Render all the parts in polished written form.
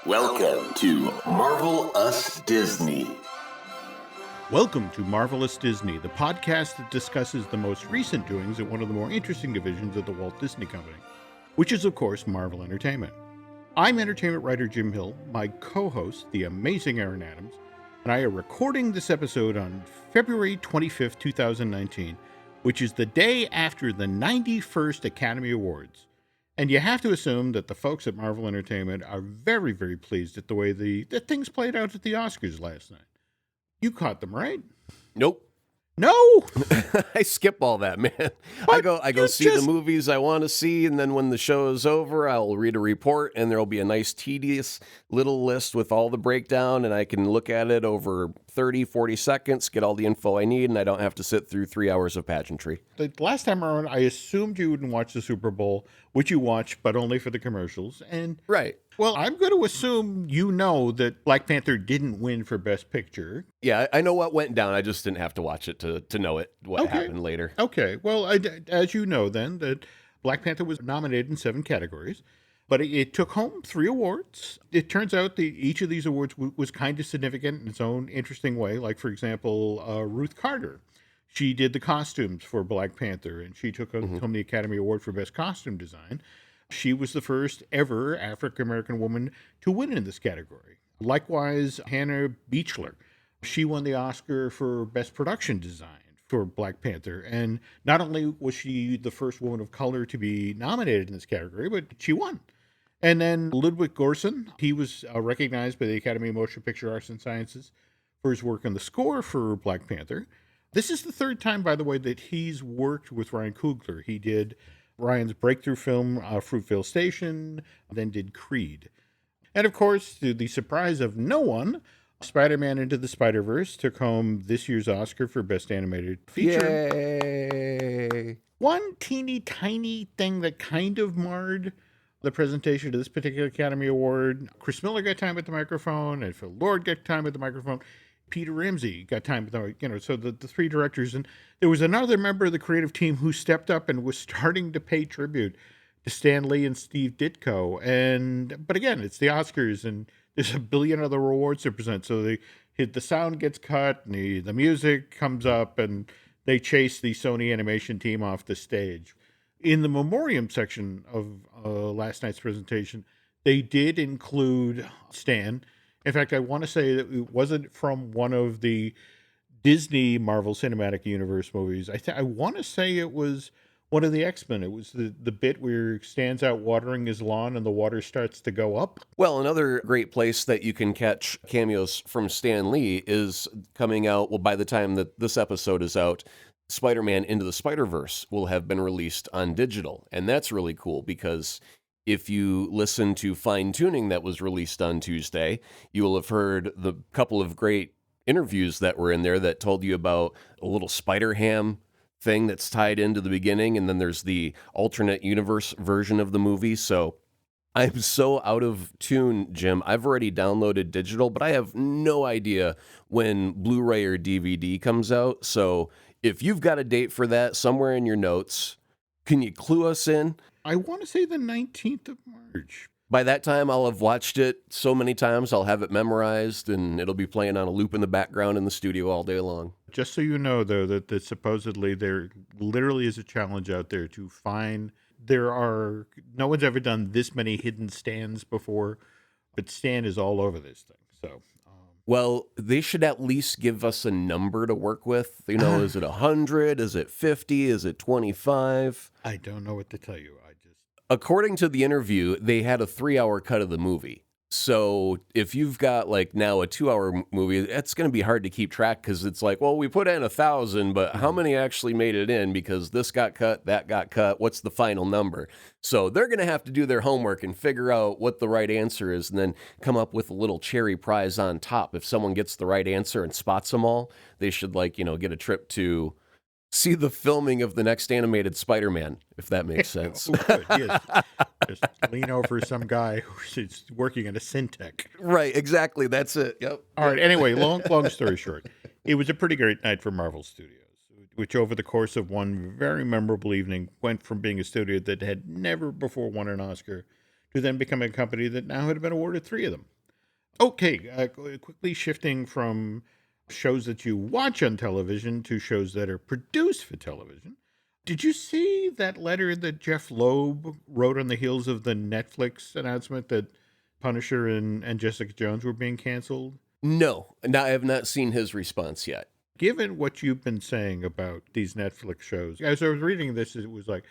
Welcome to Marvel Us Disney. Welcome to Marvelous Disney, the podcast that discusses the most recent doings at one of the more interesting divisions of the Walt Disney Company, which is, of course, Marvel Entertainment. I'm entertainment writer Jim Hill, my co-host, the amazing Aaron Adams, and I are recording this episode on February 25th, 2019, which is the day after the 91st Academy Awards. And you have to assume that the folks at Marvel Entertainment are very, very pleased at the way that things played out at the Oscars last night. You caught them, right? Nope. No! I skip all that, man. I go see the movies I want to see, and then when the show is over, I'll read a report, and there'll be a nice, tedious little list with all the breakdown, and I can look at it over 30, 40 seconds, get all the info I need, and I don't have to sit through 3 hours of pageantry. The last time around, I assumed you wouldn't watch the Super Bowl, which you watched, but only for the commercials. And right. Well, I'm going to assume you know that Black Panther didn't win for Best Picture. Yeah, I know what went down. I just didn't have to watch it to know what happened later. Okay. Well, as you know then, that Black Panther was nominated in 7 categories, but it took home 3 awards. It turns out that each of these awards was kind of significant in its own interesting way. Like, for example, Ruth Carter. She did the costumes for Black Panther, and she took home the Academy Award for Best Costume Design. She was the first ever African-American woman to win in this category. Likewise, Hannah Beachler. She won the Oscar for Best Production Design for Black Panther. And not only was she the first woman of color to be nominated in this category, but she won. And then Ludwig Göransson, he was recognized by the Academy of Motion Picture Arts and Sciences for his work on the score for Black Panther. This is the 3rd time, by the way, that he's worked with Ryan Coogler. He did Ryan's breakthrough film, Fruitvale Station, then did Creed. And of course, to the surprise of no one, Spider-Man Into the Spider-Verse took home this year's Oscar for Best Animated Feature. Yay! One teeny tiny thing that kind of marred the presentation of this particular Academy Award. Chris Miller got time at the microphone, and Phil Lord got time at the microphone. Peter Ramsey got time with the, so the 3 directors. And there was another member of the creative team who stepped up and was starting to pay tribute to Stan Lee and Steve Ditko. But again, it's the Oscars, and there's a billion other awards to present. So the sound gets cut, and the music comes up, and they chase the Sony animation team off the stage. In the memoriam section of last night's presentation, they did include Stan. In fact, I want to say that it wasn't from one of the Disney Marvel Cinematic Universe movies. I want to say it was one of the X-Men. It was the bit where Stan's out watering his lawn and the water starts to go up. Well, another great place that you can catch cameos from Stan Lee is coming out, well, by the time that this episode is out, Spider-Man Into the Spider-Verse will have been released on digital. And that's really cool because if you listen to Fine Tuning that was released on Tuesday, you will have heard the couple of great interviews that were in there that told you about a little Spider-Ham thing that's tied into the beginning, and then there's the alternate universe version of the movie. So I'm so out of tune, Jim. I've already downloaded digital, but I have no idea when Blu-ray or DVD comes out. So if you've got a date for that somewhere in your notes, can you clue us in? I want to say the 19th of March. By that time, I'll have watched it so many times, I'll have it memorized, and it'll be playing on a loop in the background in the studio all day long. Just so you know, though, that supposedly there literally is a challenge out there to find. No one's ever done this many hidden Stans before, but Stan is all over this thing. So, well, they should at least give us a number to work with. You know, is it 100? Is it 50? Is it 25? I don't know what to tell you. According to the interview, they had a 3-hour cut of the movie. So if you've got like now a 2-hour movie, it's going to be hard to keep track because it's like, well, we put in 1,000, but how many actually made it in because this got cut, that got cut. What's the final number? So they're going to have to do their homework and figure out what the right answer is and then come up with a little cherry prize on top. If someone gets the right answer and spots them all, they should get a trip to see the filming of the next animated Spider-Man, if that makes sense. Yes. Just lean over some guy who's working in a Syntec. Right, exactly. That's it. Yep. All right. Anyway, long story short, it was a pretty great night for Marvel Studios, which over the course of one very memorable evening went from being a studio that had never before won an Oscar to then becoming a company that now had been awarded 3 of them. Okay, quickly shifting from shows that you watch on television to shows that are produced for television. Did you see that letter that Jeff Loeb wrote on the heels of the Netflix announcement that Punisher and Jessica Jones were being canceled? No, I have not seen his response yet. Given what you've been saying about these Netflix shows, as I was reading this, it was like,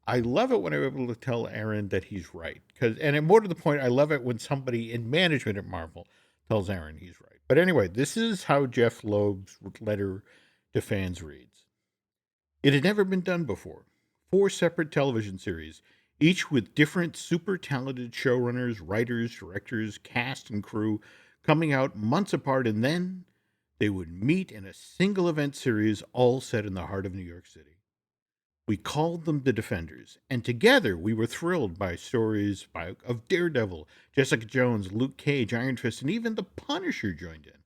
I love it when I'm able to tell Aaron that he's right. And more to the point, I love it when somebody in management at Marvel tells Aaron he's right. But anyway, this is how Jeff Loeb's letter to fans reads. It had never been done before. 4 separate television series, each with different super talented showrunners, writers, directors, cast, and crew, coming out months apart, and then they would meet in a single event series, all set in the heart of New York City. We called them the Defenders, and together we were thrilled by stories of Daredevil, Jessica Jones, Luke Cage, Iron Fist, and even the Punisher joined in.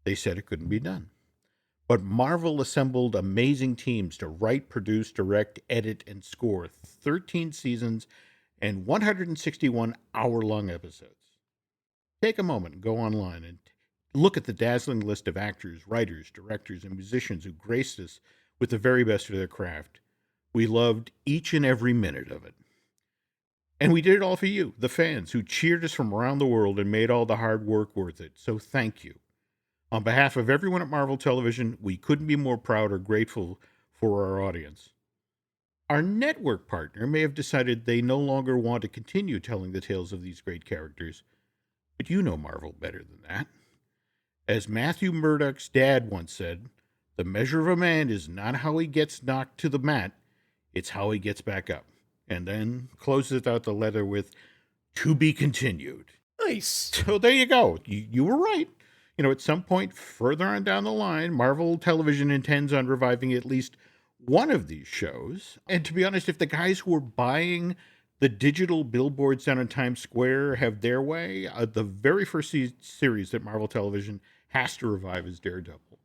They said it couldn't be done. But Marvel assembled amazing teams to write, produce, direct, edit, and score 13 seasons and 161 hour-long episodes. Take a moment and go online and look at the dazzling list of actors, writers, directors, and musicians who graced us with the very best of their craft. We loved each and every minute of it. And we did it all for you, the fans, who cheered us from around the world and made all the hard work worth it. So thank you. On behalf of everyone at Marvel Television, we couldn't be more proud or grateful for our audience. Our network partner may have decided they no longer want to continue telling the tales of these great characters, but you know Marvel better than that. As Matthew Murdock's dad once said, the measure of a man is not how he gets knocked to the mat, it's how he gets back up. And then closes out the letter with, to be continued. Nice. So there you go. You were right. At some point further on down the line, Marvel Television intends on reviving at least one of these shows. And to be honest, if the guys who are buying the digital billboards down in Times Square have their way, the very first series that Marvel Television has to revive is Daredevil.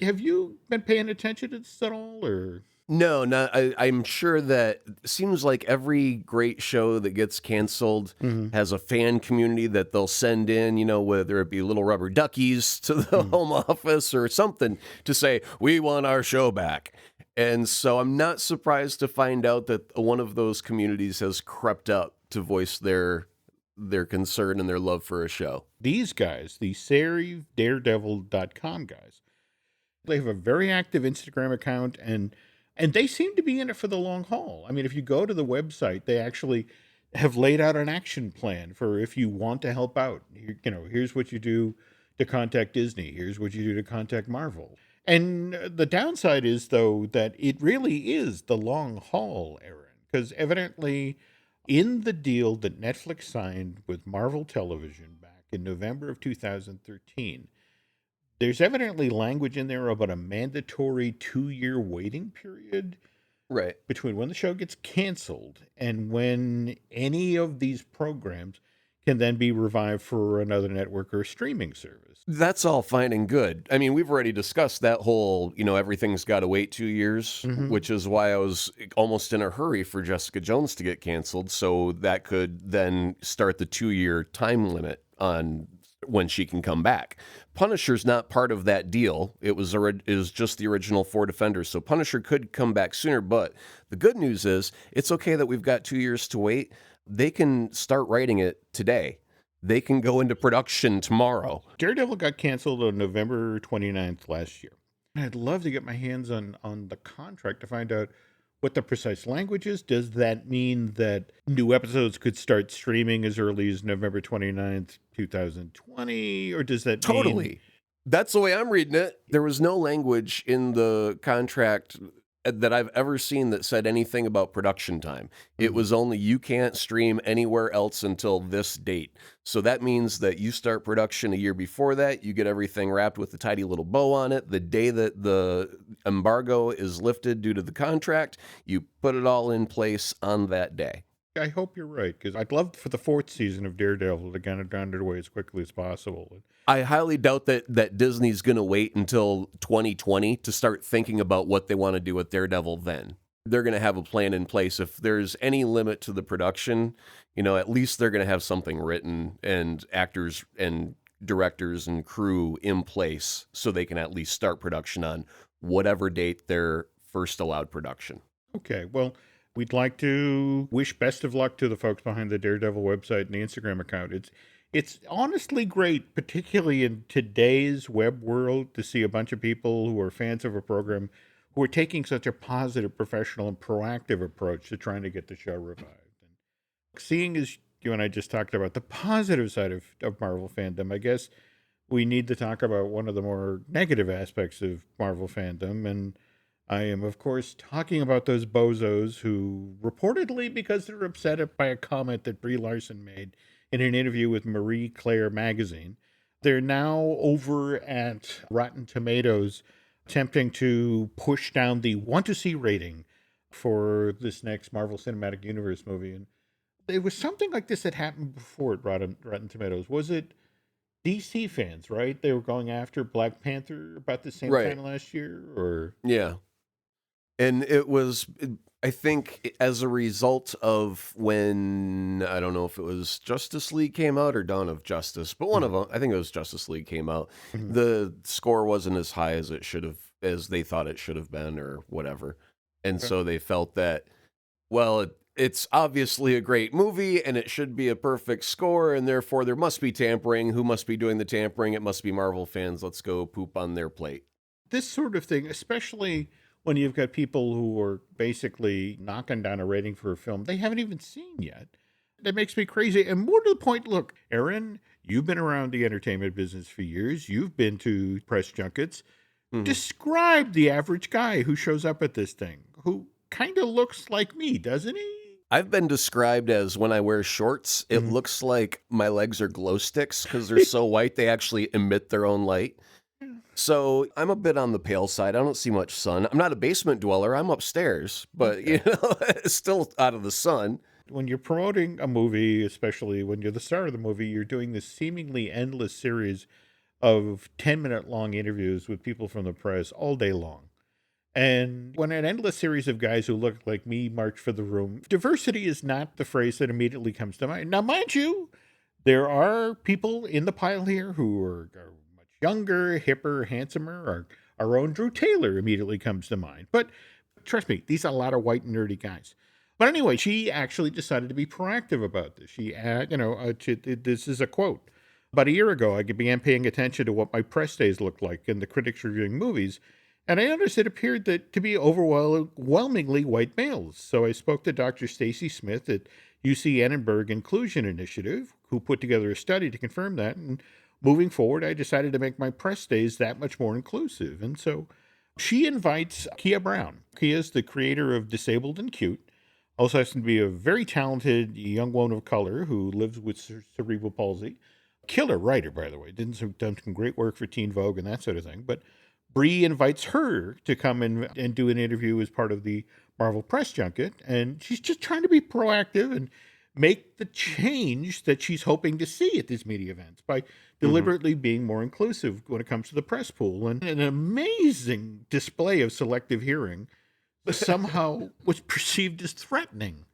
Have you been paying attention to this at all, or? No, not. I'm sure that it seems like every great show that gets canceled has a fan community that they'll send in, whether it be little rubber duckies to the home office or something to say, we want our show back. And so I'm not surprised to find out that one of those communities has crept up to voice their concern and their love for a show. These guys, the SaveDaredevil.com guys, they have a very active Instagram account, and they seem to be in it for the long haul. I mean, if you go to the website, they actually have laid out an action plan for if you want to help out. Here's what you do to contact Disney. Here's what you do to contact Marvel. And the downside is, though, that it really is the long haul, Aaron, because evidently in the deal that Netflix signed with Marvel Television back in November of 2013, there's evidently language in there about a mandatory 2-year waiting period right between when the show gets canceled and when any of these programs can then be revived for another network or streaming service. That's all fine and good. I mean, we've already discussed that whole, everything's got to wait 2 years, which is why I was almost in a hurry for Jessica Jones to get canceled, so that could then start the 2-year time limit on when she can come back. Punisher's not part of that deal. It was just the original 4 Defenders, so Punisher could come back sooner, but the good news is it's okay that we've got 2 years to wait. They can start writing it today. They can go into production tomorrow. Daredevil got canceled on November 29th last year. I'd love to get my hands on the contract to find out what the precise language is. Does that mean that new episodes could start streaming as early as November 29th, 2020? Or does that Totally. That's the way I'm reading it. There was no language in the contract that I've ever seen that said anything about production time. It was only you can't stream anywhere else until this date. So that means that you start production a year before that, you get everything wrapped with a tidy little bow on it. The day that the embargo is lifted due to the contract, you put it all in place on that day. I hope you're right, because I'd love for the 4th season of Daredevil to get it underway as quickly as possible. I highly doubt that Disney's going to wait until 2020 to start thinking about what they want to do with Daredevil then. They're going to have a plan in place. If there's any limit to the production, at least they're going to have something written and actors and directors and crew in place so they can at least start production on whatever date they're first allowed production. Okay, well, we'd like to wish best of luck to the folks behind the Daredevil website and the Instagram account. It's honestly great, particularly in today's web world, to see a bunch of people who are fans of a program who are taking such a positive, professional, and proactive approach to trying to get the show revived. And seeing as you and I just talked about the positive side of Marvel fandom, I guess we need to talk about one of the more negative aspects of Marvel fandom. And I am, of course, talking about those bozos who reportedly, because they're upset by a comment that Brie Larson made in an interview with Marie Claire magazine, they're now over at Rotten Tomatoes attempting to push down the want to see rating for this next Marvel Cinematic Universe movie. And it was something like this that happened before at Rotten Tomatoes. Was it DC fans, right? They were going after Black Panther about the same Right. time last year, or Yeah. And it was, I think, as a result of when, I don't know if it was Justice League came out or Dawn of Justice, but one of them, I think it was Justice League came out. Mhm. The score wasn't as high as it should have, as they thought it should have been or whatever. And Okay. so they felt that, well, it's obviously a great movie and it should be a perfect score, and therefore there must be tampering. Who must be doing the tampering? It must be Marvel fans. Let's go poop on their plate. This sort of thing, especially when you've got people who are basically knocking down a rating for a film they haven't even seen yet, that makes me crazy. And more to the point, look, Aaron, you've been around the entertainment business for years. You've been to press junkets. Mhm. Describe the average guy who shows up at this thing, who kind of looks like me, doesn't he? I've been described as when I wear shorts, it Mhm. looks like my legs are glow sticks because they're so white they actually emit their own light. So I'm a bit on the pale side. I don't see much sun. I'm not a basement dweller. I'm upstairs, but Okay. still out of the sun. When you're promoting a movie, especially when you're the star of the movie, you're doing this seemingly endless series of 10-minute long interviews with people from the press all day long. And when an endless series of guys who look like me march for the room, diversity is not the phrase that immediately comes to mind. Now, mind you, there are people in the pile here who are much younger, hipper, handsomer. Our own Drew Taylor immediately comes to mind. But trust me, these are a lot of white and nerdy guys. But anyway, she actually decided to be proactive about this. This is a quote. About a year ago, I began paying attention to what my press days looked like and the critics reviewing movies, and I noticed it appeared to be overwhelmingly white males. So I spoke to Dr. Stacy Smith at UC Edinburgh Inclusion Initiative, who put together a study to confirm that. And moving forward, I decided to make my press days that much more inclusive. And so she invites Kia Brown. Kia is the creator of Disabled and Cute. Also happens to be a very talented young woman of color who lives with cerebral palsy. Killer writer, by the way. Done some great work for Teen Vogue and that sort of thing. But Bree invites her to come and do an interview as part of the Marvel press junket, and she's just trying to be proactive and make the change that she's hoping to see at these media events by deliberately being more inclusive when it comes to the press pool. And an amazing display of selective hearing somehow was perceived as threatening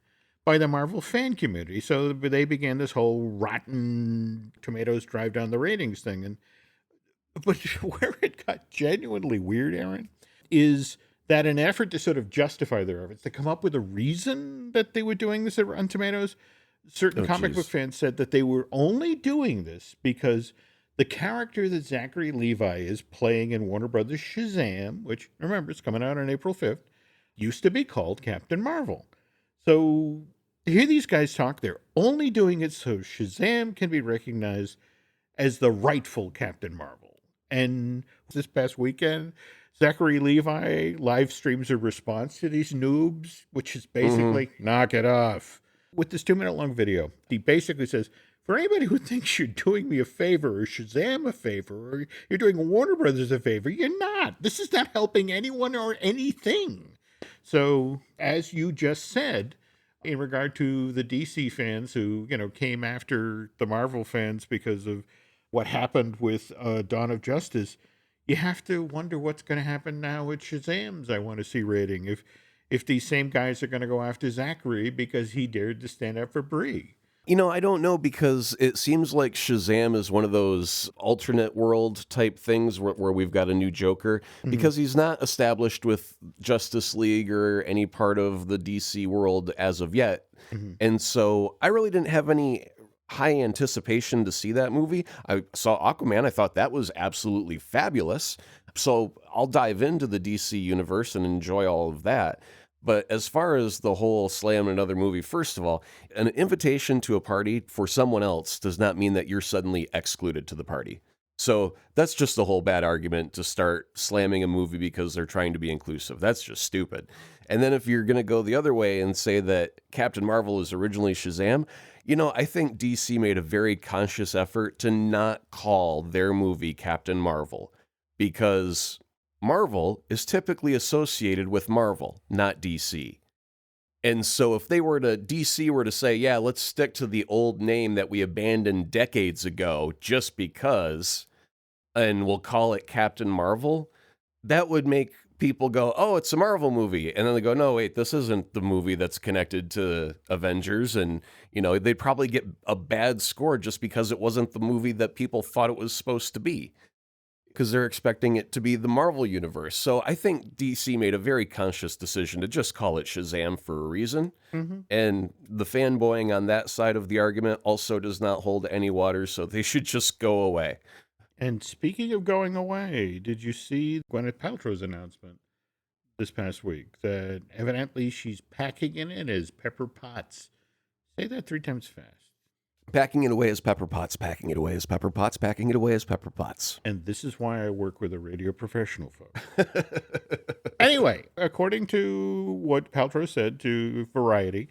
by the Marvel fan community. So they began this whole Rotten Tomatoes drive down the ratings thing. But where it got genuinely weird, Aaron, is that an effort to sort of justify their efforts, to come up with a reason that they were doing this on Tomatoes, certain Oh, comic book geez. fans said that they were only doing this because the character that Zachary Levi is playing in Warner Brothers Shazam, which, remember, is coming out on April 5th, used to be called Captain Marvel. So to hear these guys talk, they're only doing it so Shazam can be recognized as the rightful Captain Marvel. And this past weekend, Zachary Levi live streams a response to these noobs, which is basically knock it off. With this 2-minute long video, he basically says, for anybody who thinks you're doing me a favor or Shazam a favor or you're doing Warner Brothers a favor, you're not. This is not helping anyone or anything. So, as you just said, in regard to the DC fans who, came after the Marvel fans because of what happened with Dawn of Justice, you have to wonder what's going to happen now with Shazam's I Want to See rating. If these same guys are going to go after Zachary because he dared to stand up for Brie. I don't know, because it seems like Shazam is one of those alternate world type things where we've got a new Joker, because he's not established with Justice League or any part of the DC world as of yet. And so I really didn't have any high anticipation to see that movie. I saw Aquaman. I thought that was absolutely fabulous. So I'll dive into the DC universe and enjoy all of that. But as far as the whole slam another movie, first of all, an invitation to a party for someone else does not mean that you're suddenly excluded to the party. So that's just a whole bad argument to start slamming a movie because they're trying to be inclusive. That's just stupid. And then if you're going to go the other way and say that Captain Marvel is originally Shazam, I think DC made a very conscious effort to not call their movie Captain Marvel, because Marvel is typically associated with Marvel, not DC. And so if DC were to say, yeah, let's stick to the old name that we abandoned decades ago just because, and we'll call it Captain Marvel, that would make people go, oh, it's a Marvel movie. And then they go, no, wait, this isn't the movie that's connected to Avengers. And, they'd probably get a bad score just because it wasn't the movie that people thought it was supposed to be, because they're expecting it to be the Marvel universe. So I think DC made a very conscious decision to just call it Shazam for a reason. And the fanboying on that side of the argument also does not hold any water, so they should just go away. And speaking of going away, did you see Gwyneth Paltrow's announcement this past week that evidently she's packing it in as Pepper Potts? Say that 3 times fast. Packing it away as Pepper Potts, packing it away as Pepper Potts, packing it away as Pepper Potts. And this is why I work with a radio professional, folks. Anyway, according to what Paltrow said to Variety,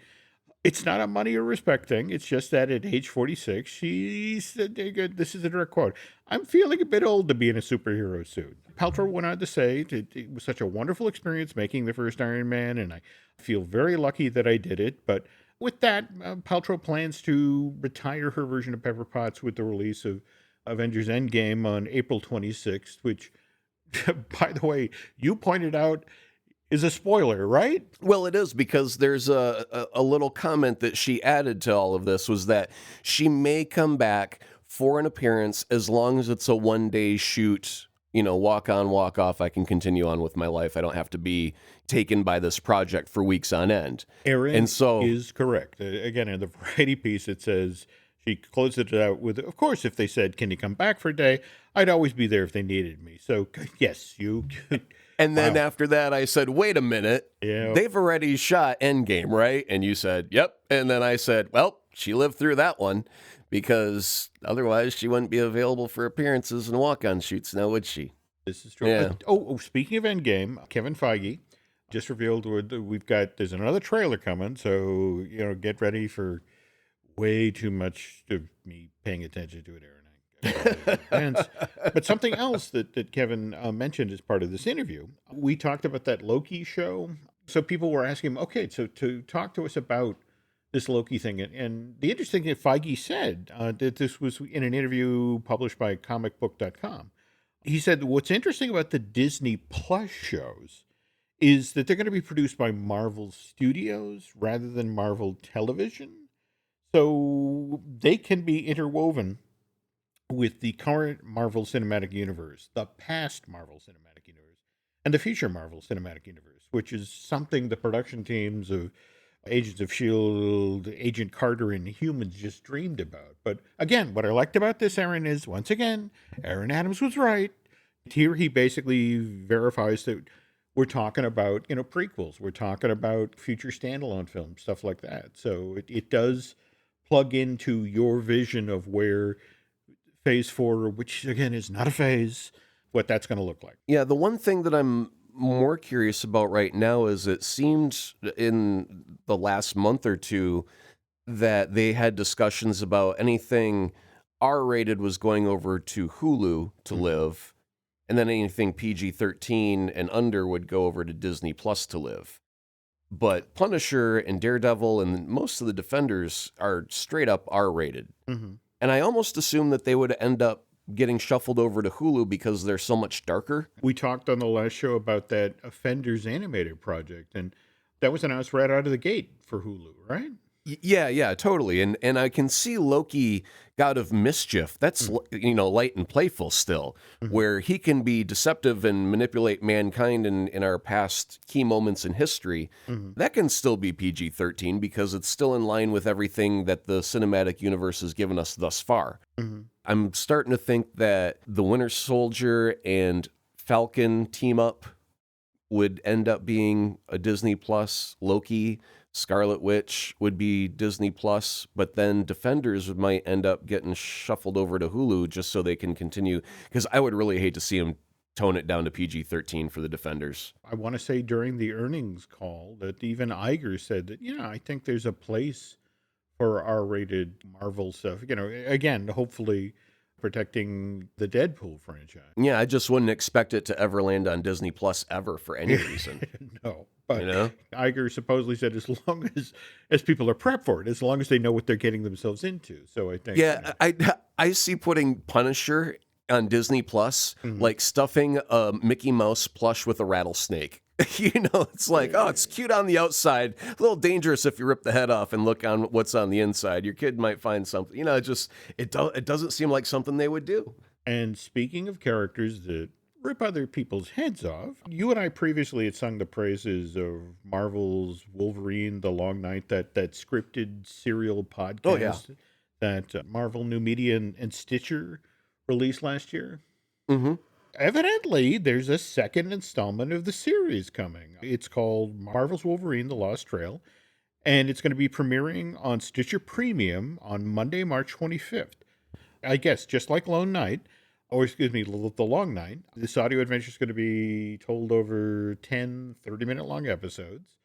it's not a money or respect thing. It's just that at age 46, she said, this is a direct quote, "I'm feeling a bit old to be in a superhero suit." Paltrow went on to say, it was such a wonderful experience making the first Iron Man, and I feel very lucky that I did it. But with that, Paltrow plans to retire her version of Pepper Potts with the release of Avengers Endgame on April 26th, which, by the way, you pointed out is a spoiler, right? Well, it is, because there's a little comment that she added to all of this, was that she may come back for an appearance as long as it's a one-day shoot, walk on, walk off. I can continue on with my life. I don't have to be taken by this project for weeks on end. Erin is correct. Again, in the Variety piece, it says, she closed it out with, of course, if they said, can you come back for a day, I'd always be there if they needed me. So, yes, you... And then after that, I said, wait a minute, they've already shot Endgame, right? And you said, yep. And then I said, well, she lived through that one, because otherwise she wouldn't be available for appearances and walk-on shoots now, would she? This is true. Yeah. Speaking of Endgame, Kevin Feige just revealed there's another trailer coming, so, get ready for way too much of me paying attention to it, Aaron. But something else that Kevin mentioned as part of this interview, we talked about that Loki show. So people were asking him, okay, so to talk to us about this Loki thing. And the interesting thing that Feige said, that this was in an interview published by comicbook.com. He said, what's interesting about the Disney Plus shows is that they're going to be produced by Marvel Studios rather than Marvel Television. So they can be interwoven with the current Marvel Cinematic Universe, the past Marvel Cinematic Universe, and the future Marvel Cinematic Universe, which is something the production teams of Agents of S.H.I.E.L.D., Agent Carter, and Humans just dreamed about. But again, what I liked about this, Aaron, is, once again, Aaron Adams was right. Here he basically verifies that we're talking about, prequels. We're talking about future standalone films, stuff like that. So it does plug into your vision of where Phase 4, which again is not a phase, what that's going to look like. Yeah, the one thing that I'm more curious about right now is, it seemed in the last month or two that they had discussions about anything R-rated was going over to Hulu to live, and then anything PG-13 and under would go over to Disney Plus to live. But Punisher and Daredevil and most of the Defenders are straight up R-rated. Mm-hmm. And I almost assume that they would end up getting shuffled over to Hulu because they're so much darker. We talked on the last show about that Offenders animated project, and that was announced right out of the gate for Hulu, right? Yeah, totally. And I can see Loki, God of Mischief. That's light and playful still, where he can be deceptive and manipulate mankind in our past key moments in history. That can still be PG-13 because it's still in line with everything that the cinematic universe has given us thus far. I'm starting to think that the Winter Soldier and Falcon team up would end up being a Disney Plus. Loki, Scarlet Witch would be Disney Plus, but then Defenders might end up getting shuffled over to Hulu just so they can continue. Because I would really hate to see them tone it down to PG-13 for the Defenders. I want to say during the earnings call that even Iger said that, I think there's a place for R-rated Marvel stuff. Again, hopefully protecting the Deadpool franchise. Yeah, I just wouldn't expect it to ever land on Disney Plus ever for any reason. No, but Iger supposedly said as long as people are prepped for it, as long as they know what they're getting themselves into. So I think... Yeah, I see putting Punisher on Disney Plus like stuffing a Mickey Mouse plush with a rattlesnake. It's like, oh, it's cute on the outside, a little dangerous if you rip the head off and look on what's on the inside. Your kid might find something. It doesn't seem like something they would do. And speaking of characters that rip other people's heads off, you and I previously had sung the praises of Marvel's Wolverine: The Long Night, that scripted serial podcast that Marvel New Media and Stitcher released last year. Evidently, there's a second installment of the series coming. It's called Marvel's Wolverine: The Lost Trail, and it's going to be premiering on Stitcher Premium on Monday, March 25th. I guess just like The Long Night, this audio adventure is going to be told over 10 30-minute long episodes.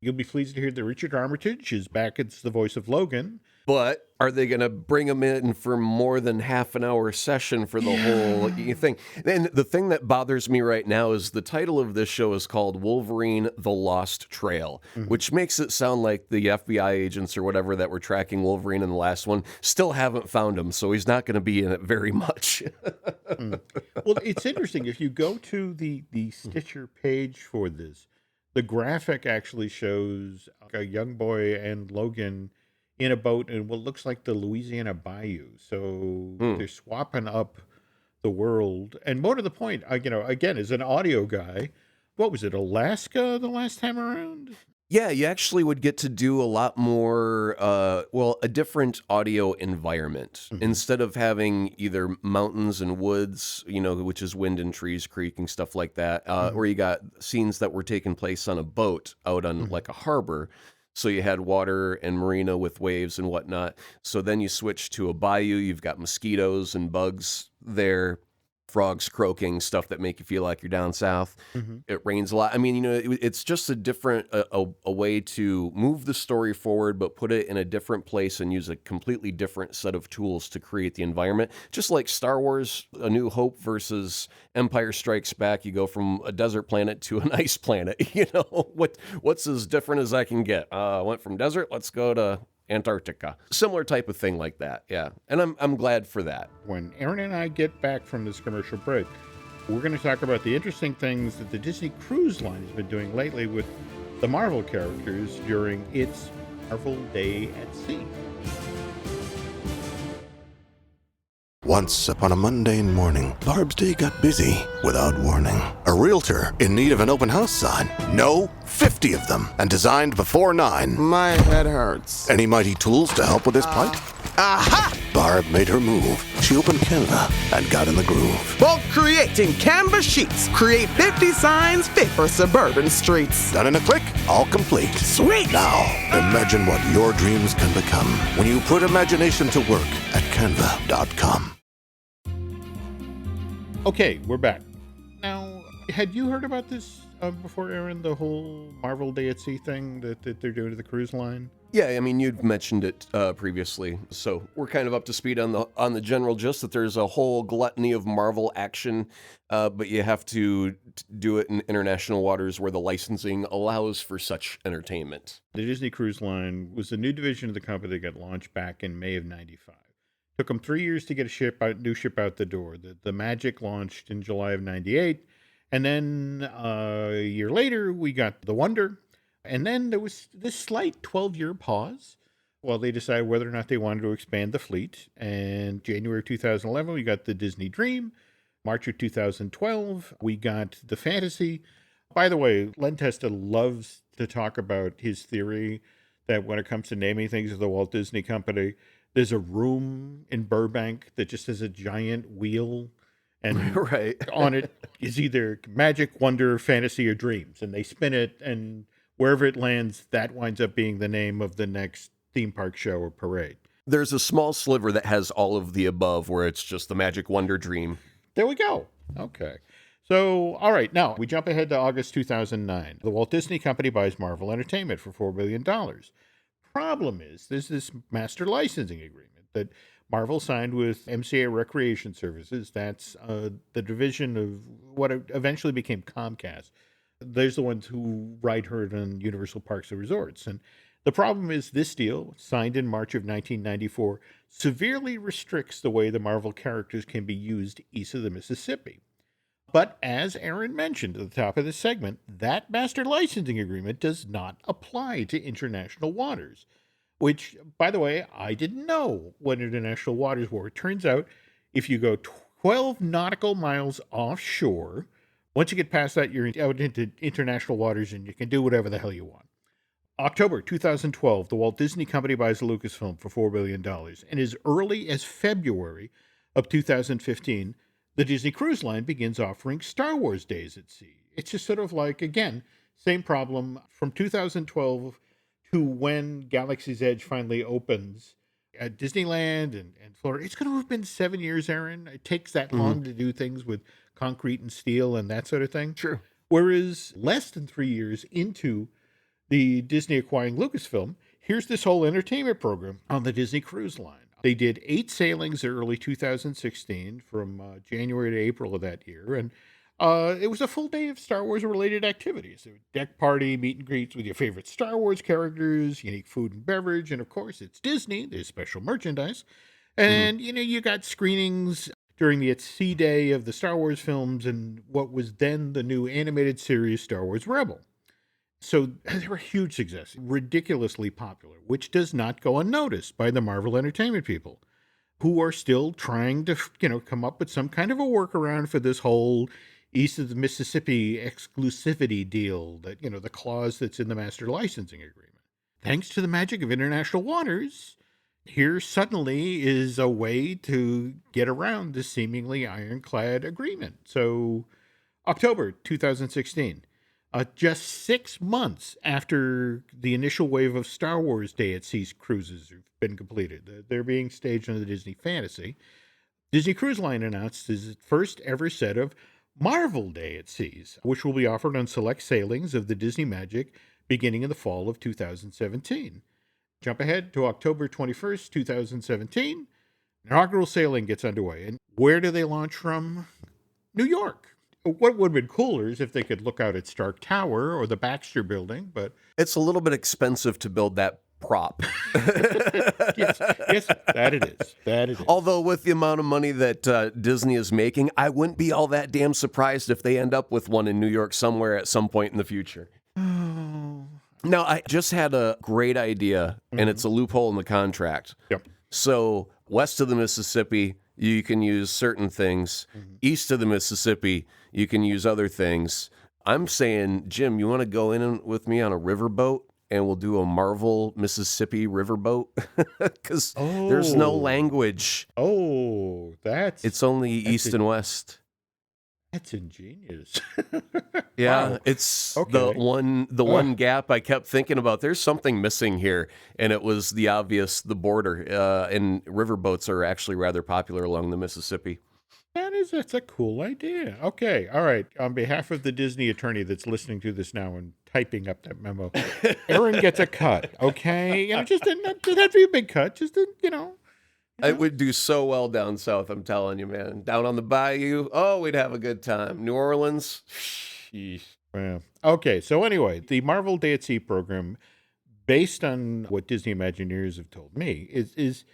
You'll be pleased to hear that Richard Armitage is back as the voice of Logan. But are they going to bring him in for more than half an hour session for the whole thing? And the thing that bothers me right now is the title of this show is called Wolverine: The Lost Trail, which makes it sound like the FBI agents or whatever that were tracking Wolverine in the last one still haven't found him, so he's not going to be in it very much. Well, it's interesting. If you go to the Stitcher page for this, the graphic actually shows a young boy and Logan in a boat in what looks like the Louisiana Bayou. So they're swapping up the world. And more to the point, again, as an audio guy, what was it, Alaska the last time around? Yeah, you actually would get to do a lot more, a different audio environment. Instead of having either mountains and woods, which is wind and trees creaking, stuff like that, or you got scenes that were taking place on a boat out on like a harbor. So you had water and marina with waves and whatnot. So then you switch to a bayou. You've got mosquitoes and bugs there, frogs croaking, stuff that make you feel like you're down south. It rains a lot. I mean, it's just a different a way to move the story forward, but put it in a different place and use a completely different set of tools to create the environment. Just like Star Wars: A New Hope versus Empire Strikes Back, you go from a desert planet to an ice planet. What's as different as I can get? I went from desert, let's go to Antarctica. Similar type of thing like that, yeah. And I'm glad for that. When Aaron and I get back from this commercial break, we're going to talk about the interesting things that the Disney Cruise Line has been doing lately with the Marvel characters during its Marvel Day at Sea. Once upon a mundane morning, Barb's day got busy without warning. A realtor in need of an open house sign. No, 50 of them, and designed before 9. My head hurts. Any mighty tools to help with his plight? Aha! Barb made her move. She opened Canva and got in the groove. Bulk creating Canva sheets. Create 50 signs fit for suburban streets. Done in a click, all complete. Sweet! Now, imagine what your dreams can become when you put imagination to work at canva.com. Okay, we're back. Now, had you heard about this before, Aaron, the whole Marvel Day at Sea thing that they're doing to the cruise line? Yeah, I mean, you'd mentioned it previously, so we're kind of up to speed on the general gist that there's a whole gluttony of Marvel action, but you have to do it in international waters where the licensing allows for such entertainment. The Disney Cruise Line was a new division of the company that got launched back in May of '95. Took them 3 years to get a new ship out the door. The Magic launched in July of '98, and then a year later we got the Wonder. And then there was this slight 12-year pause Well, they decided whether or not they wanted to expand the fleet. And January 2011, we got the Disney Dream. March of 2012, we got the Fantasy. By the way, Len Testa loves to talk about his theory that when it comes to naming things of the Walt Disney Company, there's a room in Burbank that just has a giant wheel, and Right. on it is either Magic, Wonder, Fantasy, or Dreams. And they spin it, and wherever it lands, that winds up being the name of the next theme park show or parade. There's a small sliver that has all of the above where it's just the Magic Wonder Dream. There we go. Okay. So, all right, now we jump ahead to August 2009. The Walt Disney Company buys Marvel Entertainment for $4 billion. Problem is, there's this master licensing agreement that Marvel signed with MCA Recreation Services. That's the division of what eventually became Comcast. There's the ones who ride herd on Universal Parks and Resorts. And the problem is this deal, signed in March of 1994, severely restricts the way the Marvel characters can be used east of the Mississippi. But as Aaron mentioned at the top of this segment, that master licensing agreement does not apply to international waters, which, by the way, I didn't know what international waters were. It turns out if you go 12 nautical miles offshore, once you get past that, you're out into international waters and you can do whatever the hell you want. October 2012, the Walt Disney Company buys Lucasfilm for $4 billion. And as early as February of 2015, the Disney Cruise Line begins offering Star Wars days at sea. It's just sort of like, again, same problem from 2012 to when Galaxy's Edge finally opens at Disneyland and Florida. It's going to have been 7 years, Aaron. It takes that long to do things with concrete and steel and that sort of thing. Sure. Whereas less than 3 years into the Disney acquiring Lucasfilm, here's this whole entertainment program on the Disney Cruise Line. They did 8 sailings in early 2016 from January to April of that year. And it was a full day of Star Wars-related activities. There was deck party, meet and greets with your favorite Star Wars characters, unique food and beverage, and of course, it's Disney. There's special merchandise. And, you got screenings during the at-sea day of the Star Wars films and what was then the new animated series Star Wars Rebel. So they were a huge success, ridiculously popular, which does not go unnoticed by the Marvel Entertainment people, who are still trying to, come up with some kind of a workaround for this whole east of the Mississippi exclusivity deal that, the clause that's in the master licensing agreement. Thanks to the magic of international waters, here suddenly is a way to get around this seemingly ironclad agreement. So October 2016. Just 6 months after the initial wave of Star Wars Day at Sea cruises have been completed, they're being staged on the Disney Fantasy, Disney Cruise Line announced its first ever set of Marvel Day at Seas, which will be offered on select sailings of the Disney Magic beginning in the fall of 2017. Jump ahead to October 21st, 2017. Inaugural sailing gets underway. And where do they launch from? New York. What would have been cooler is if they could look out at Stark Tower or the Baxter Building, but It's a little bit expensive to build that prop. yes, that it is. That it is. Although with the amount of money that Disney is making, I wouldn't be all that damn surprised if they end up with one in New York somewhere at some point in the future. Now, I just had a great idea, and it's a loophole in the contract. Yep. So west of the Mississippi, you can use certain things. East of the Mississippi, you can use other things. I'm saying, Jim, you want to go in with me on a riverboat and we'll do a Marvel Mississippi riverboat? Because there's no language. Oh, It's only east and west. That's ingenious. Yeah, Wow. it's Okay. the one gap I kept thinking about. There's something missing here, and it was the obvious, the border. And riverboats are actually rather popular along the Mississippi. That's a cool idea. Okay, all right. On behalf of the Disney attorney that's listening to this now and typing up that memo, Aaron gets a cut. Okay, just didn't have to be a big cut. Just It would do so well down south, I'm telling you, man. Down on the bayou, oh, we'd have a good time. New Orleans, sheesh. Yeah. Okay, so anyway, the Marvel Day at Sea program, based on what Disney Imagineers have told me, is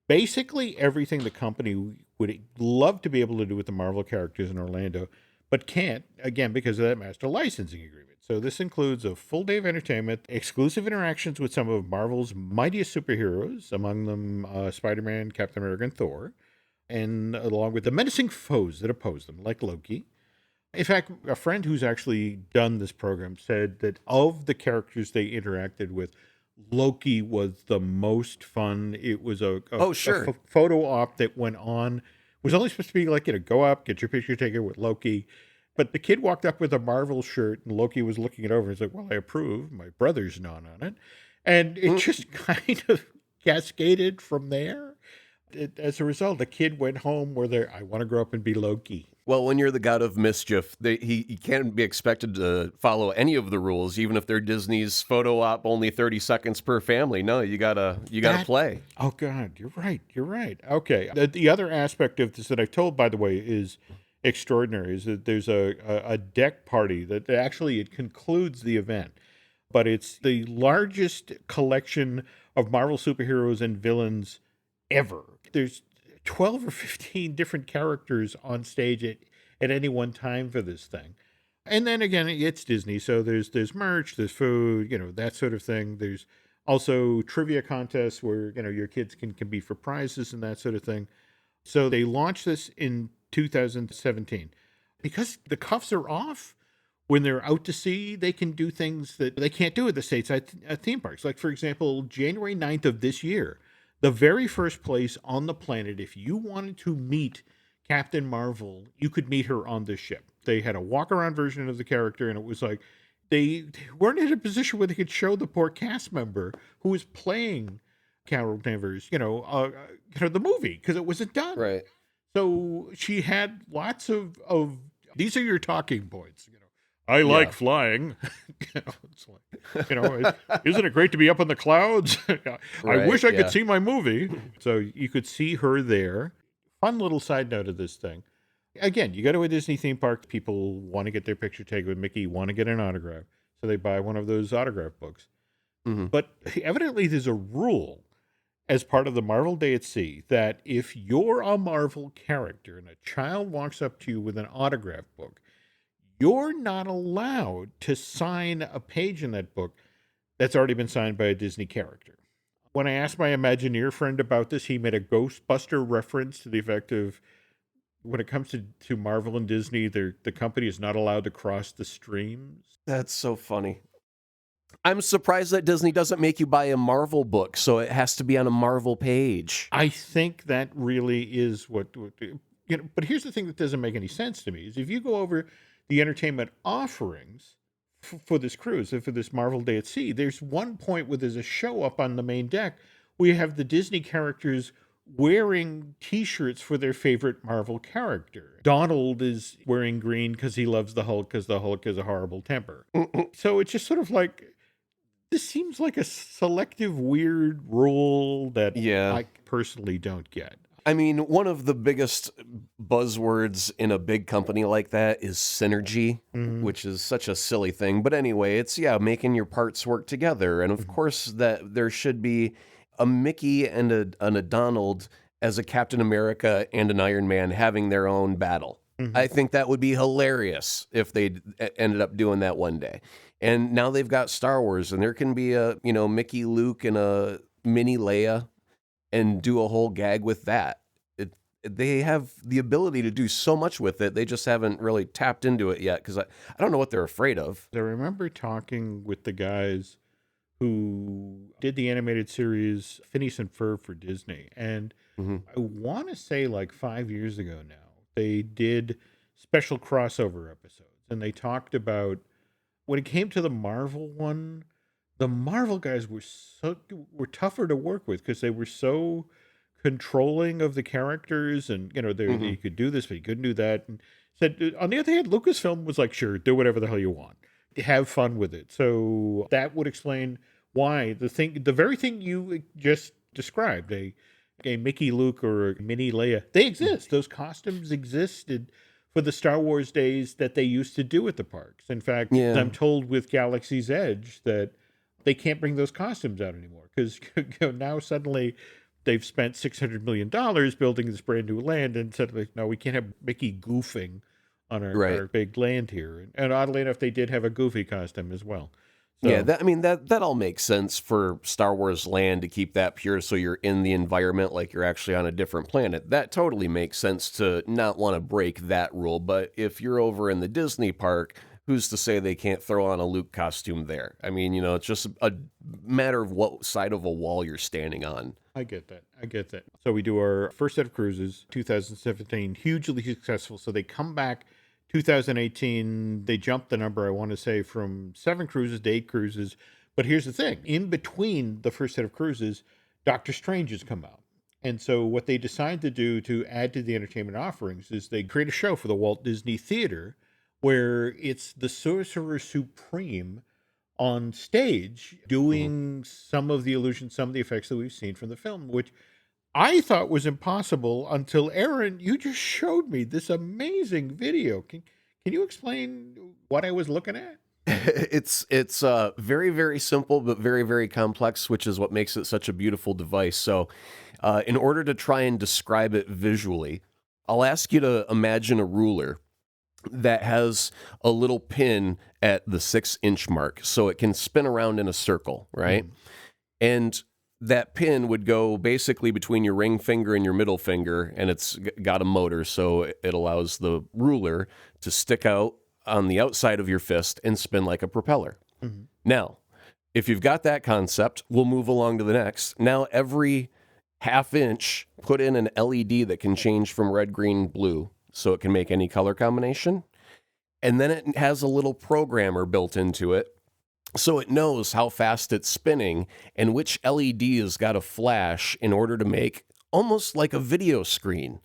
basically everything the company would love to be able to do with the Marvel characters in Orlando, but can't, again, because of that master licensing agreement. So this includes a full day of entertainment, exclusive interactions with some of Marvel's mightiest superheroes, among them Spider-Man, Captain America, and Thor, and along with the menacing foes that oppose them, like Loki. In fact, a friend who's actually done this program said that of the characters they interacted with, Loki was the most fun. It was a photo op that went on. It was only supposed to be like, go up, get your picture taken with Loki. But the kid walked up with a Marvel shirt, and Loki was looking it over. He's like, well, I approve. My brother's not on it. And it just kind of cascaded from there. As a result, the kid went home I want to grow up and be Loki. Well, when you're the god of mischief, he can't be expected to follow any of the rules, even if they're Disney's photo op, only 30 seconds per family. No, you gotta play. Oh God, you're right. Okay. The other aspect of this that I've told, by the way, is extraordinary, is that there's a deck party that actually it concludes the event, but it's the largest collection of Marvel superheroes and villains ever. There's 12 or 15 different characters on stage at any one time for this thing. And then again, it's Disney, so there's merch, there's food, that sort of thing. There's also trivia contests where, your kids can be for prizes and that sort of thing. So they launched this in 2017. Because the cuffs are off, when they're out to sea, they can do things that they can't do at the stateside theme parks. Like, for example, January 9th of this year, the very first place on the planet, if you wanted to meet Captain Marvel, you could meet her on this ship. They had a walk-around version of the character, and it was like they weren't in a position where they could show the poor cast member who was playing Carol Danvers, the movie, because it wasn't done. Right. So she had lots of these are your talking points. I like flying. It's like, isn't it great to be up in the clouds? I wish I could see my movie. So you could see her there. Fun little side note of this thing. Again, you go to a Disney theme park, people want to get their picture taken with Mickey, want to get an autograph. So they buy one of those autograph books. Mm-hmm. But evidently there's a rule as part of the Marvel Day at Sea that if you're a Marvel character and a child walks up to you with an autograph book, you're not allowed to sign a page in that book that's already been signed by a Disney character. When I asked my Imagineer friend about this, he made a Ghostbuster reference to the effect of, when it comes to Marvel and Disney, the company is not allowed to cross the streams. That's so funny. I'm surprised that Disney doesn't make you buy a Marvel book, so it has to be on a Marvel page. I think that really is what but here's the thing that doesn't make any sense to me, is if you go over the entertainment offerings for this cruise, for this Marvel Day at Sea, there's one point where there's a show up on the main deck where you have the Disney characters wearing T-shirts for their favorite Marvel character. Donald is wearing green because he loves the Hulk, because the Hulk has a horrible temper. So it's just sort of like, this seems like a selective, weird rule that I personally don't get. I mean, one of the biggest buzzwords in a big company like that is synergy, which is such a silly thing. But anyway, it's, making your parts work together. And of course, that there should be a Mickey and a Donald as a Captain America and an Iron Man having their own battle. I think that would be hilarious if they ended up doing that one day. And now they've got Star Wars, and there can be a, Mickey, Luke, and a mini Leia, and do a whole gag with that. They have the ability to do so much with it. They just haven't really tapped into it yet, because I don't know what they're afraid of. I remember talking with the guys who did the animated series Phineas and Ferb for Disney. And I want to say like 5 years ago now, they did special crossover episodes. And they talked about, when it came to the Marvel one, the Marvel guys were tougher to work with because they were so controlling of the characters, and they could do this, but you couldn't do that. And said, on the other hand, Lucasfilm was like, sure, do whatever the hell you want, have fun with it. So that would explain why the very thing you just described, a Mickey, Luke, or a mini Leia, they exist. Those costumes existed for the Star Wars days that they used to do at the parks. In fact, I'm told with Galaxy's Edge that they can't bring those costumes out anymore because now suddenly they've spent $600 million building this brand new land, and suddenly, no, we can't have Mickey goofing on Right. our big land here. And oddly enough, they did have a Goofy costume as well. So, Yeah, that all makes sense for Star Wars land to keep that pure so you're in the environment like you're actually on a different planet. That totally makes sense to not want to break that rule. But if you're over in the Disney park, who's to say they can't throw on a Luke costume there? I mean, it's just a matter of what side of a wall you're standing on. I get that. So we do our first set of cruises, 2017, hugely successful. So they come back 2018, they jumped the number, I want to say, from 7 cruises to 8 cruises. But here's the thing. In between the first set of cruises, Doctor Strange has come out. And so what they decide to do to add to the entertainment offerings is they create a show for the Walt Disney Theater where it's the Sorcerer Supreme on stage doing some of the illusions, some of the effects that we've seen from the film, which I thought was impossible until, Aaron, you just showed me this amazing video. Can you explain what I was looking at? It's very, very simple, but very, very complex, which is what makes it such a beautiful device. So in order to try and describe it visually, I'll ask you to imagine a ruler that has a little pin at the 6-inch mark so it can spin around in a circle, right? And that pin would go basically between your ring finger and your middle finger, and it's got a motor, so it allows the ruler to stick out on the outside of your fist and spin like a propeller. Now, if you've got that concept, we'll move along to the next. Now, every half inch, put in an LED that can change from red, green, blue, so it can make any color combination. And then it has a little programmer built into it, so it knows how fast it's spinning and which LED has got to flash in order to make almost like a video screen.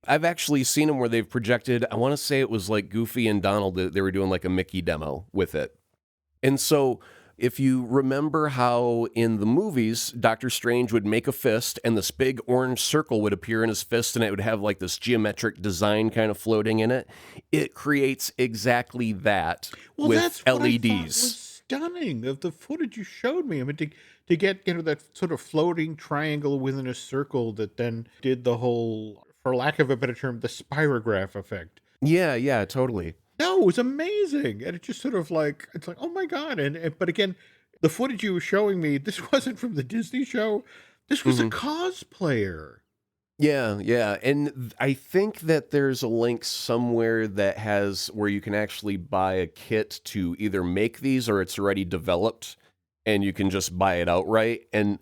I've actually seen them where they've projected, I want to say it was like Goofy and Donald, they were doing like a Mickey demo with it. And so if you remember how in the movies, Doctor Strange would make a fist and this big orange circle would appear in his fist and it would have like this geometric design kind of floating in it, it creates exactly that with that's what I thought LEDs. was stunning of the footage you showed me. I mean, to get that sort of floating triangle within a circle that then did the whole, for lack of a better term, the spirograph effect. Yeah, totally. No, it was amazing. And it just sort of like, it's like, oh my God. But again, the footage you were showing me, this wasn't from the Disney show. This was a cosplayer. Yeah. And I think that there's a link somewhere that has where you can actually buy a kit to either make these or it's already developed and you can just buy it outright. And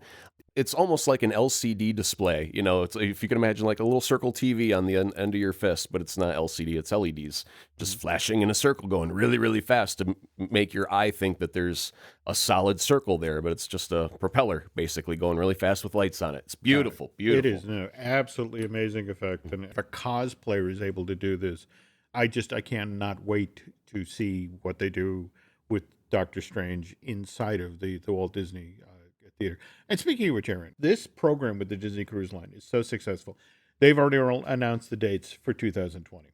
it's almost like an LCD display. It's, if you can imagine like a little circle TV on the end of your fist, but it's not LCD, it's LEDs just flashing in a circle going really, really fast to make your eye think that there's a solid circle there, but it's just a propeller basically going really fast with lights on it. It's beautiful. It is, absolutely amazing effect. And if a cosplayer is able to do this, I cannot wait to see what they do with Doctor Strange inside of the Walt Disney Theater. And speaking of which, Aaron, this program with the Disney Cruise Line is so successful. They've already announced the dates for 2020.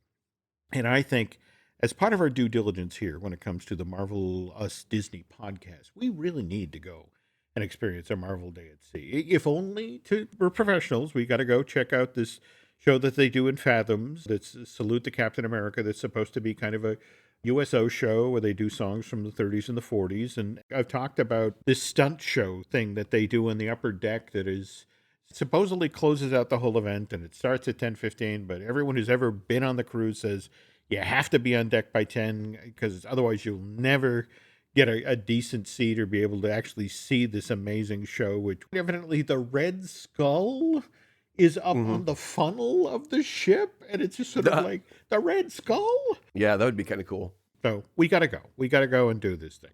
And I think as part of our due diligence here, when it comes to the Marvel Us Disney podcast, we really need to go and experience a Marvel Day at Sea. If only we're professionals, we got to go check out this show that they do in Fathoms. That's Salute to Captain America. That's supposed to be kind of a USO show where they do songs from the 30s and the 40s. And I've talked about this stunt show thing that they do on the upper deck that is supposedly closes out the whole event, and it starts at 10:15, but everyone who's ever been on the cruise says you have to be on deck by 10 because otherwise you'll never get a decent seat or be able to actually see this amazing show, which evidently the Red Skull is up on the funnel of the ship, and it's just sort of like the Red Skull. Yeah, that would be kind of cool. So we got to go. We got to go and do this thing.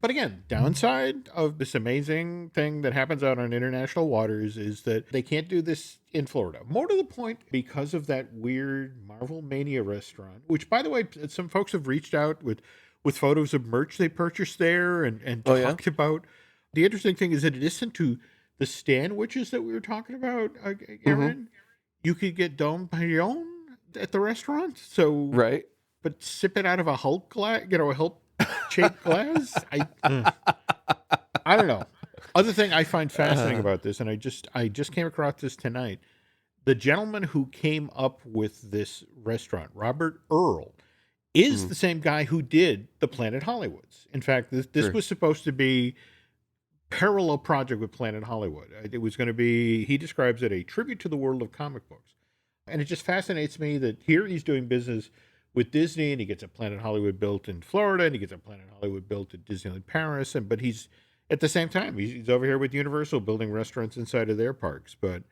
But again, downside of this amazing thing that happens out on international waters is that they can't do this in Florida. More to the point, because of that weird Marvel Mania restaurant, which, by the way, some folks have reached out with photos of merch they purchased there and talked about. The interesting thing is that in addition to the sandwiches that we were talking about, Aaron, you could get Dom Perignon at the restaurant. So, right. But sip it out of a Hulk glass, a Hulk-shaped glass. I don't know. Other thing I find fascinating about this, and I just came across this tonight, the gentleman who came up with this restaurant, Robert Earl, is the same guy who did the Planet Hollywoods. In fact, this was supposed to be parallel project with Planet Hollywood. It was going to be, he describes it, a tribute to the world of comic books. And it just fascinates me that here he's doing business with Disney, and he gets a Planet Hollywood built in Florida, and he gets a Planet Hollywood built at Disneyland Paris, but he's, at the same time, he's over here with Universal building restaurants inside of their parks. But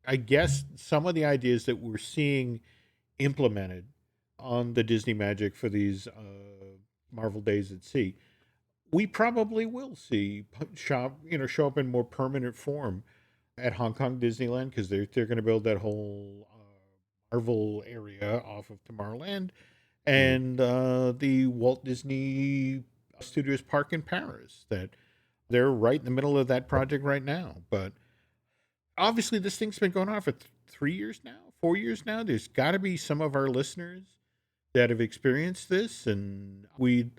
I guess some of the ideas that we're seeing implemented on the Disney Magic for these Marvel Days at Sea, we probably will see show up in more permanent form at Hong Kong Disneyland, because they're going to build that whole Marvel area off of Tomorrowland, and the Walt Disney Studios Park in Paris, that they're right in the middle of that project right now. But obviously this thing's been going on for 4 years now. There's got to be some of our listeners that have experienced this, and we'd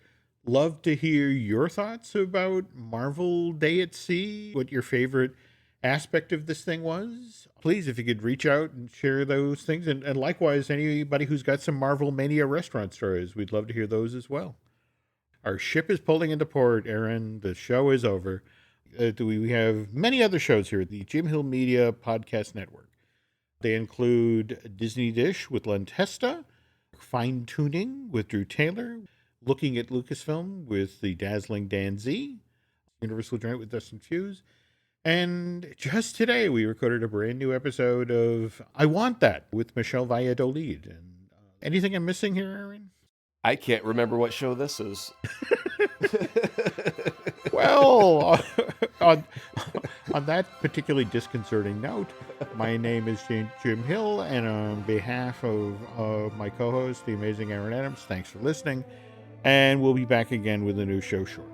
love to hear your thoughts about Marvel Day at Sea, what your favorite aspect of this thing was. Please, if you could reach out and share those things, and likewise, anybody who's got some Marvel Mania restaurant stories, we'd love to hear those as well. Our ship is pulling into port, Aaron. The show is over. We have many other shows here at the Jim Hill Media Podcast Network. They include Disney Dish with Len Testa, Fine Tuning with Drew Taylor, Looking at Lucasfilm with the dazzling Dan Z, Universal Joint with Dustin Fuse, and just today we recorded a brand new episode of I Want That with Michelle Valladolid. And anything I'm missing here, Aaron? I can't remember what show this is. Well, on that particularly disconcerting note, my name is Jim Hill, and on behalf of my co-host, the amazing Aaron Adams, thanks for listening, and we'll be back again with a new show shortly.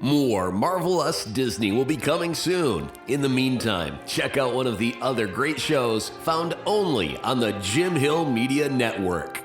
More Marvel Us Disney will be coming soon. In the meantime, check out one of the other great shows found only on the Jim Hill Media Network.